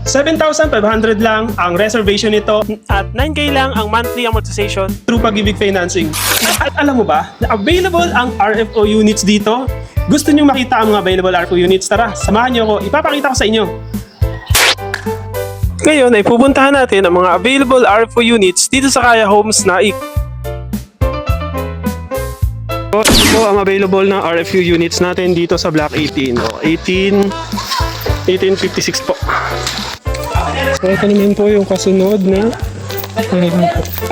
7,500 lang ang reservation nito at 9K lang ang monthly amortization through Pag-ibig Financing. At alam mo ba na available ang RFO units dito? Gusto nyo makita ang mga available RFO units? Tara, samahan nyo ako. Ipapakita ko sa inyo. Ngayon ay pupuntahan natin ang mga available RFO units dito sa Kaya Homes Naik. Ito po ang available na RFU units natin dito sa Block 18. 1856 po. So ito naman po yung kasunod na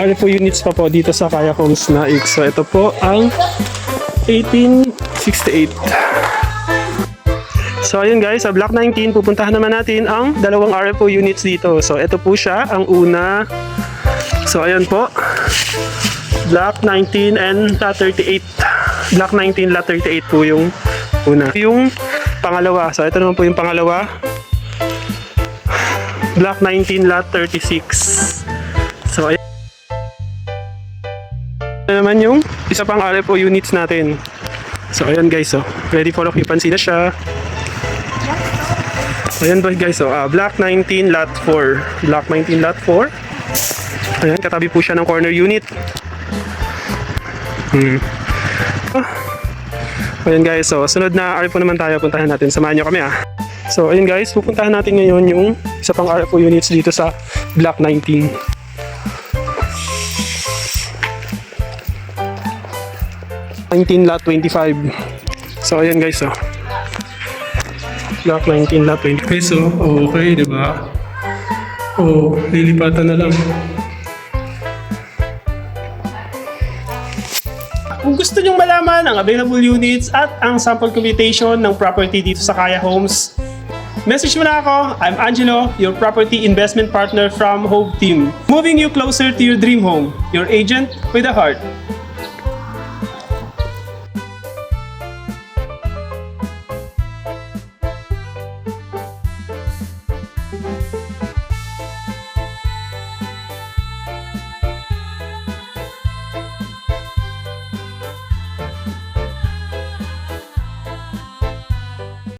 RFU units pa po dito sa Kaya Homes Naik. So ito po ang 1868. So ayun guys, sa Block 19 pupuntahan naman natin ang dalawang RFO units dito. So ito po siya, ang una. So ayun po, Block 19 and Lot 38. Block 19, Lot 38 po yung una. Yung pangalawa, so ito naman po yung pangalawa. Block 19, Lot 36. So ayun. Ito naman yung isa pang RFO units natin. So ayan guys, so ready for occupancy na siya. Ayan ba guys, so Block 19, Lot 4. Block 19, Lot 4. Ayan, katabi po siya ng corner unit. Ayan guys, so sunod na RFO naman tayo, puntahan natin. Samahan nyo kami So ayun guys, pupuntahan natin ngayon yung isa pang RFO units dito sa Block 19. Lot 25. So ayan guys, so Block 19, Lot 20. Okay, so okay, di ba? Lilipatan na lang. Kung gusto nyong malaman ang available units at ang sample computation ng property dito sa Kaya Homes, message mo na ako. I'm Angelo, your property investment partner from Hope Team. Moving you closer to your dream home. Your agent with a heart.